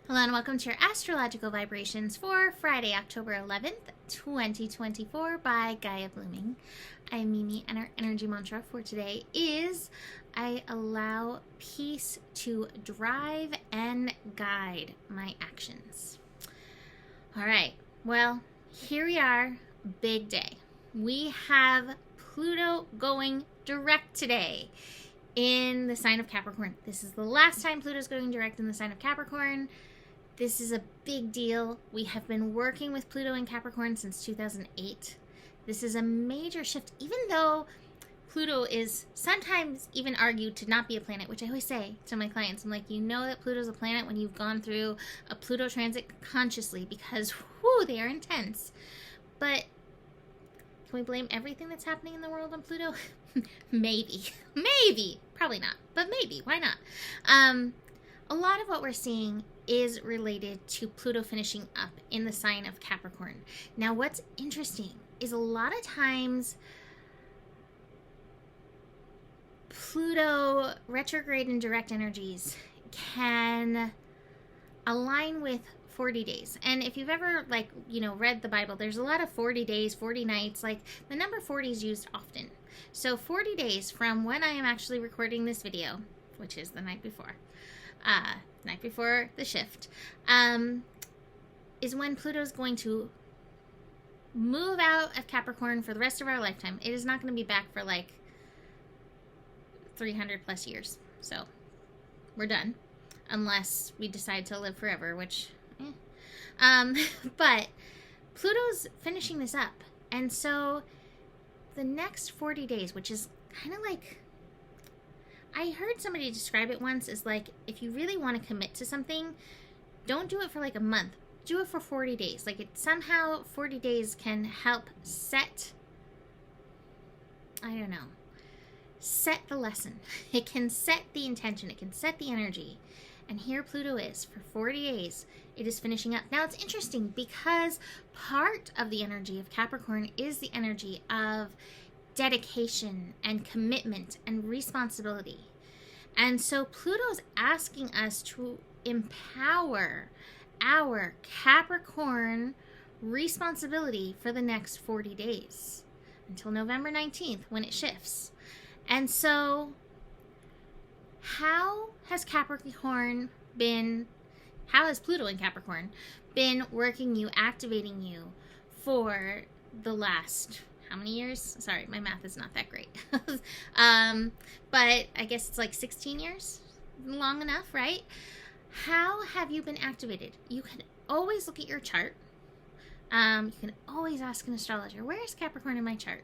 Hello and welcome to your astrological vibrations for Friday, October 11th, 2024 by Gaia Blooming. I'm Mimi, and our energy mantra for today is I allow peace to drive and guide my actions. All right, well, here we are, big day. We have Pluto going direct today in the sign of Capricorn. This is the last time Pluto's going direct in the sign of Capricorn. This is a big deal. We have been working with Pluto in Capricorn since 2008. This is a major shift, even though Pluto is sometimes even argued to not be a planet, which I always say to my clients. I'm like, you know that Pluto's a planet when you've gone through a Pluto transit consciously because, whoo, they are intense. But can we blame everything that's happening in the world on Pluto? Maybe. Probably not, but maybe. Why not? A lot of what we're seeing is related to Pluto finishing up in the sign of Capricorn. Now, what's interesting is a lot of times Pluto retrograde and direct energies can align with 40 days. And if you've ever read the Bible, there's a lot of 40 days, 40 nights, like the number 40 is used often. So 40 days from when I am actually recording this video, which is the night before the shift, is when Pluto's going to move out of Capricorn for the rest of our lifetime. It is not going to be back for like 300 plus years. So we're done. Unless we decide to live forever, which, but Pluto's finishing this up. And so the next 40 days, which is kind of like, I heard somebody describe it once as like, if you really want to commit to something, don't do it for like a month. Do it for 40 days. Like it somehow 40 days can help set the lesson. It can set the intention. It can set the energy. And here Pluto is for 40 days. It is finishing up. Now it's interesting because part of the energy of Capricorn is the energy of dedication and commitment and responsibility. And so Pluto's asking us to empower our Capricorn responsibility for the next 40 days until November 19th when it shifts. And so how has Pluto in Capricorn been working you, activating you for the last, how many years? Sorry, my math is not that great. But I guess it's like 16 years, long enough, right? How have you been activated? You can always look at your chart. You can always ask an astrologer, where is Capricorn in my chart?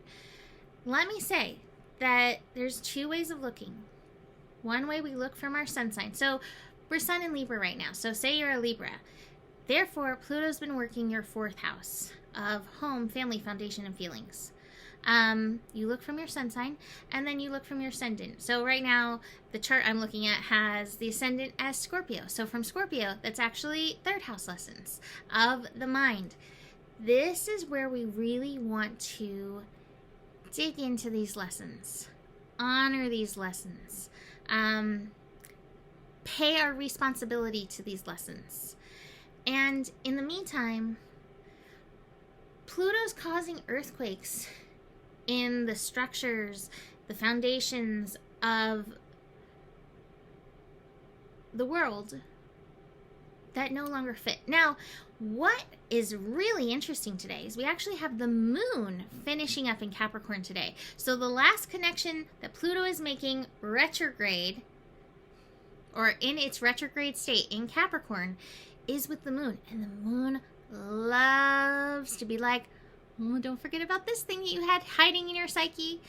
Let me say that there's two ways of looking. One way we look from our sun sign. So we're sun in Libra right now. So say you're a Libra. Therefore, Pluto's been working your fourth house of home, family, foundation, and feelings. You look from your sun sign, and then you look from your ascendant. So right now, the chart I'm looking at has the ascendant as Scorpio. So from Scorpio, that's actually third house lessons of the mind. This is where we really want to dig into these lessons, honor these lessons, pay our responsibility to these lessons. And in the meantime, Pluto's causing earthquakes in the structures, the foundations of the world that no longer fit. Now, what is really interesting today is we actually have the moon finishing up in Capricorn today. So the last connection that Pluto is making retrograde, or in its retrograde state in Capricorn, is with the moon. And the moon loves to be like, oh, don't forget about this thing that you had hiding in your psyche.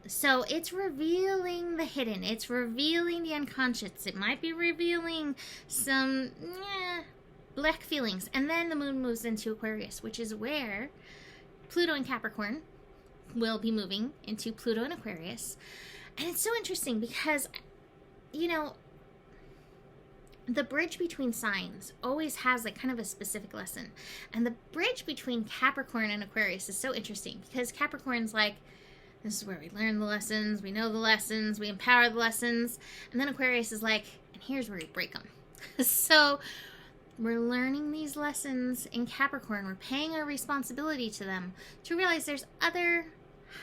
So it's revealing the hidden. It's revealing the unconscious. It might be revealing some black feelings. And then the moon moves into Aquarius, which is where Pluto and Capricorn will be moving into Pluto and Aquarius. And it's so interesting because, the bridge between signs always has like kind of a specific lesson. And the bridge between Capricorn and Aquarius is so interesting because Capricorn's like, This is where we learn the lessons, we know the lessons, we empower the lessons. And then Aquarius is like, and here's where we break them. So we're learning these lessons in Capricorn. We're paying our responsibility to them to realize there's other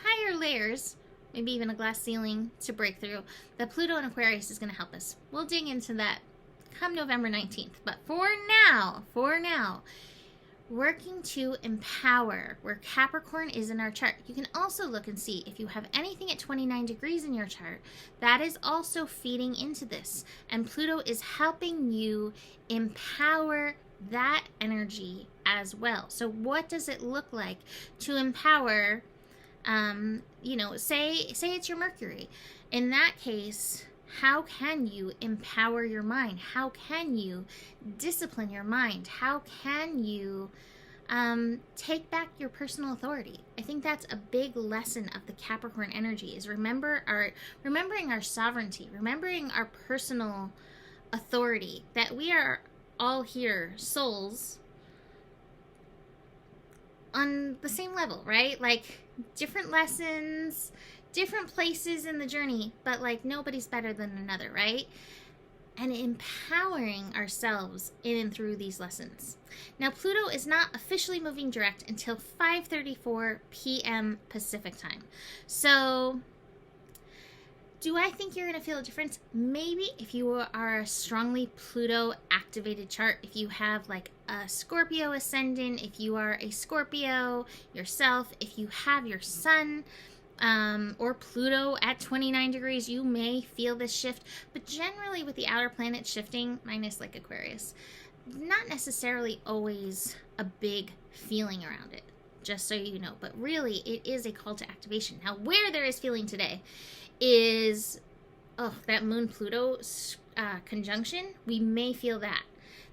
higher layers, maybe even a glass ceiling to break through, that Pluto and Aquarius is going to help us. We'll dig into that come November 19th. But for now, working to empower where Capricorn is in our chart. You can also look and see if you have anything at 29 degrees in your chart. That is also feeding into this. And Pluto is helping you empower that energy as well. So what does it look like to empower, say it's your Mercury. In that case, how can you empower your mind? How can you discipline your mind? How can you take back your personal authority? I think that's a big lesson of the Capricorn energy, is remembering our sovereignty, remembering our personal authority, that we are all here souls on the same level, right? Like different lessons, different places in the journey, but like nobody's better than another, right? And empowering ourselves in and through these lessons. Now, Pluto is not officially moving direct until 5:34 p.m. Pacific time. So, do I think you're going to feel a difference? Maybe if you are a strongly Pluto activated chart, if you have like a Scorpio ascendant, if you are a Scorpio yourself, if you have your sun or Pluto at 29 degrees, you may feel this shift. But generally with the outer planets shifting, minus like Aquarius, not necessarily always a big feeling around it, just so you know. But really, it is a call to activation. Now, where there is feeling today is, that Moon-Pluto conjunction. We may feel that.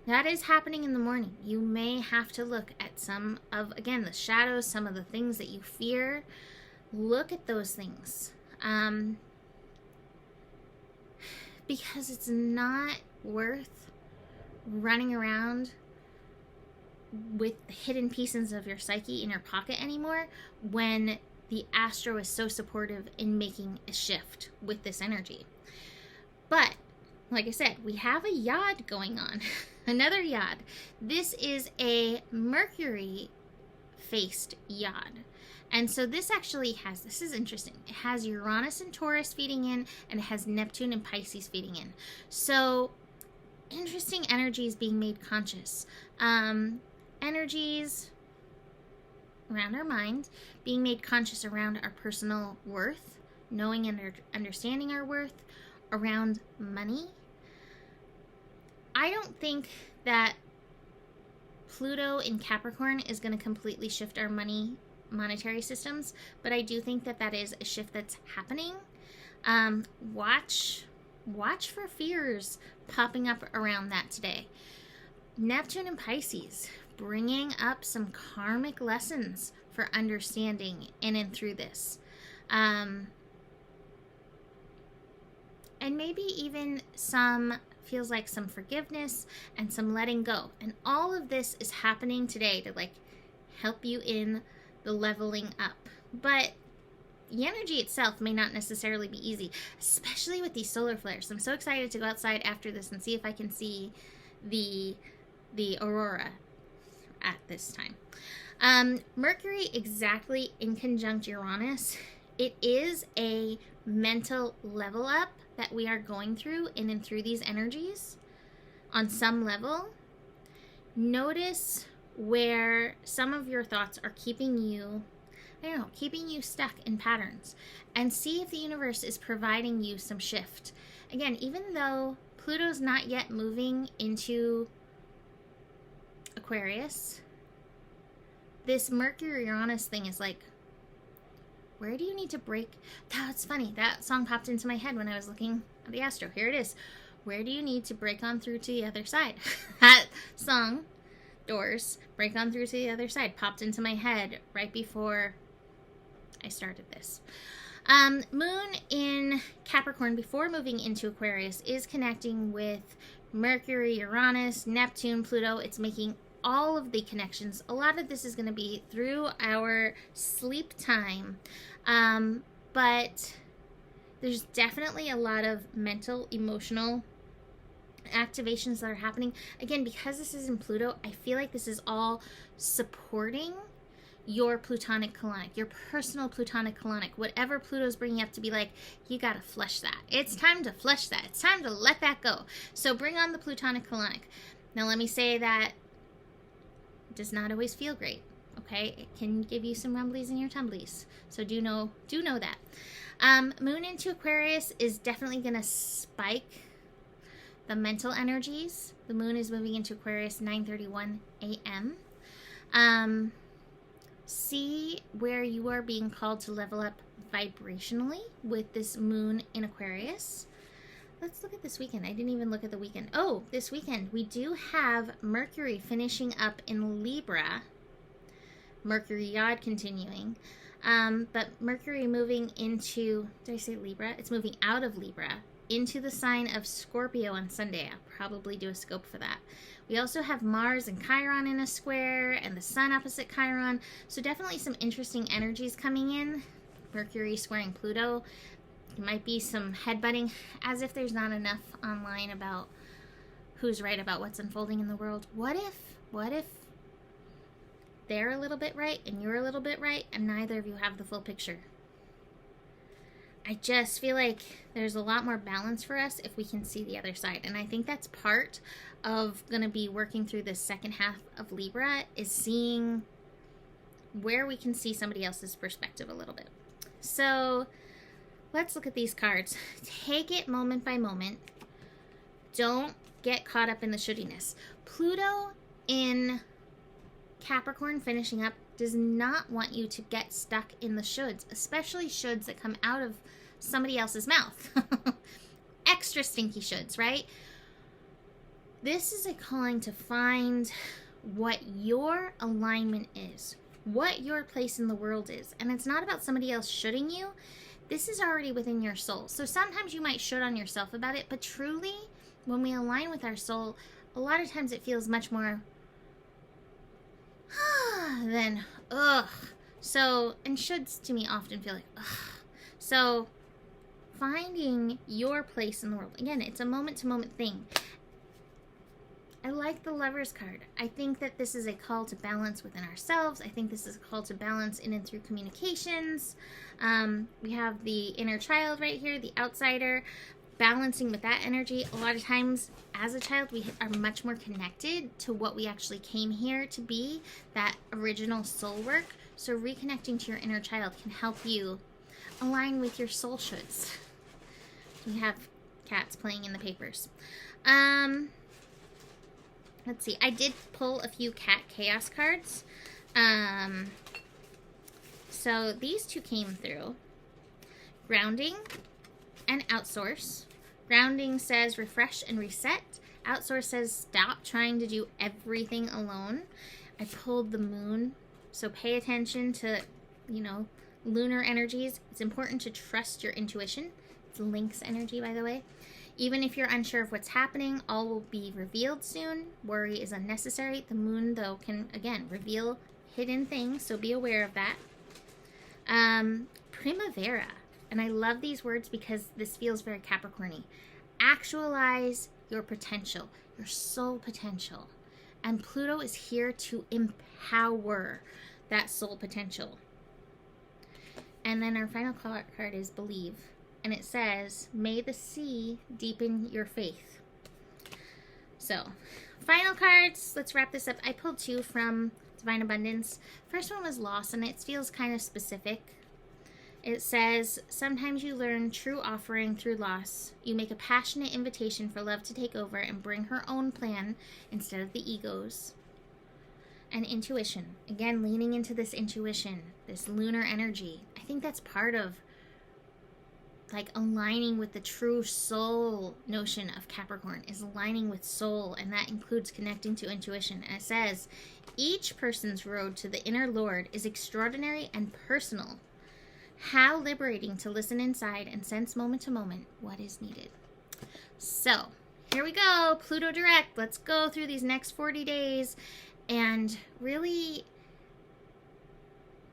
That is happening in the morning. You may have to look at some of, again, the shadows, some of the things that you fear. Look at those things. Because it's not worth running around with hidden pieces of your psyche in your pocket anymore when the astro is so supportive in making a shift with this energy. But, like I said, we have a yod going on. Another yod. This is a Mercury-faced yod. And so this actually has, this is interesting, it has Uranus and Taurus feeding in, and it has Neptune and Pisces feeding in. So, interesting energies being made conscious. Energies around our mind, being made conscious around our personal worth, knowing and understanding our worth, around money. I don't think that Pluto in Capricorn is going to completely shift our monetary systems, but I do think that that is a shift that's happening. Watch for fears popping up around that today. Neptune and Pisces, bringing up some karmic lessons for understanding in and through this. And maybe even feels like some forgiveness and some letting go. And all of this is happening today to like help you in the leveling up. But the energy itself may not necessarily be easy, especially with these solar flares. I'm so excited to go outside after this and see if I can see the aurora at this time. Mercury exactly in conjunct Uranus. It is a mental level up that we are going through in and through these energies on some level. Notice where some of your thoughts are keeping you stuck in patterns, and see if the universe is providing you some shift. Again, even though Pluto's not yet moving into Aquarius, this Mercury-Uranus thing is like, where do you need to break? That's funny. That song popped into my head when I was looking at the astro. Here it is. Where do you need to break on through to the other side? That song, Doors, Break On Through to the Other Side, popped into my head right before I started this. Moon in Capricorn before moving into Aquarius is connecting with Mercury, Uranus, Neptune, Pluto. It's making all of the connections. A lot of this is going to be through our sleep time. but there's definitely a lot of mental, emotional activations that are happening. Again, because this is in Pluto, I feel like this is all supporting your Plutonic colonic, your personal Plutonic colonic, whatever Pluto's bringing up to be like, you got to flush that. It's time to flush that. It's time to let that go. So bring on the Plutonic colonic. Now, let me say that it does not always feel great. Okay, it can give you some rumblies in your tumblies. So do know that. Moon into Aquarius is definitely going to spike the mental energies. The moon is moving into Aquarius 9:31 a.m. See where you are being called to level up vibrationally with this moon in Aquarius. Let's look at this weekend. I didn't even look at the weekend. Oh, this weekend we do have Mercury finishing up in Libra. Mercury yod continuing. But Mercury moving into, did I say Libra? It's moving out of Libra into the sign of Scorpio on Sunday. I'll probably do a scope for that. We also have Mars and Chiron in a square and the Sun opposite Chiron. So definitely some interesting energies coming in. Mercury squaring Pluto. There might be some headbutting, as if there's not enough online about who's right about what's unfolding in the world. What if they're a little bit right and you're a little bit right and neither of you have the full picture? I just feel like there's a lot more balance for us if we can see the other side. And I think that's part of going to be working through this second half of Libra, is seeing where we can see somebody else's perspective a little bit. So let's look at these cards. Take it moment by moment. Don't get caught up in the shouldiness. Pluto in Capricorn finishing up does not want you to get stuck in the shoulds, especially shoulds that come out of somebody else's mouth. Extra stinky shoulds, right? This is a calling to find what your alignment is, what your place in the world is. And it's not about somebody else shoulding you. This is already within your soul. So sometimes you might should on yourself about it, but truly, when we align with our soul, a lot of times it feels much more then ugh. So, and shoulds to me often feel like ugh. So finding your place in the world, again, it's a moment to moment thing. I like the Lovers card. I think that this is a call to balance within ourselves. I think this is a call to balance in and through communications. We have the inner child right here, the outsider, balancing with that energy. A lot of times as a child, we are much more connected to what we actually came here to be, that original soul work. So reconnecting to your inner child can help you align with your soul shoulds. We have cats playing in the papers. Let's see. I did pull a few cat chaos cards. So these two came through. Grounding and outsource. Grounding says refresh and reset. Outsource says stop trying to do everything alone. I pulled the moon. So pay attention to, lunar energies. It's important to trust your intuition. It's Lynx energy, by the way. Even if you're unsure of what's happening, all will be revealed soon. Worry is unnecessary. The moon, though, can, again, reveal hidden things, so be aware of that. Primavera. And I love these words because this feels very Capricorn-y. Actualize your potential, your soul potential. And Pluto is here to empower that soul potential. And then our final card is Believe. And it says, may the sea deepen your faith. So, final cards. Let's wrap this up. I pulled two from Divine Abundance. First one was Loss, and it feels kind of specific. It says, sometimes you learn true offering through loss. You make a passionate invitation for love to take over and bring her own plan instead of the ego's. And intuition. Again, leaning into this intuition, this lunar energy. I think that's part of aligning with the true soul notion of Capricorn, is aligning with soul, and that includes connecting to intuition. And it says, each person's road to the inner Lord is extraordinary and personal. How liberating to listen inside and sense moment to moment what is needed. So, here we go, Pluto Direct. Let's go through these next 40 days and really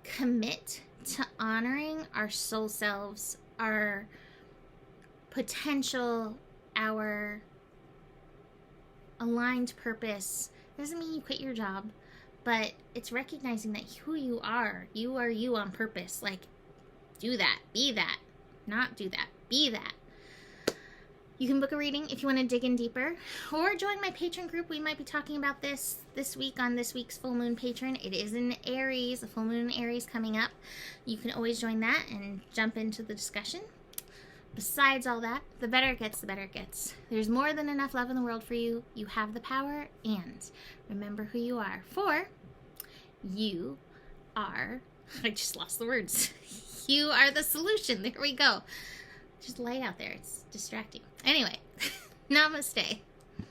commit to honoring our soul selves, our potential, our aligned purpose. Doesn't mean you quit your job, but it's recognizing that who you are you on purpose. Like, do that, be that, not do that, be that. You can book a reading if you want to dig in deeper, or join my patron group. We might be talking about this week on this week's full moon patron. It is in Aries, a full moon in Aries coming up. You can always join that and jump into the discussion. Besides all that, the better it gets, the better it gets. There's more than enough love in the world for you. You have the power, and remember who you are. For you are, I just lost the words. You are the solution. There we go. Just light out there. It's distracting. Anyway, namaste.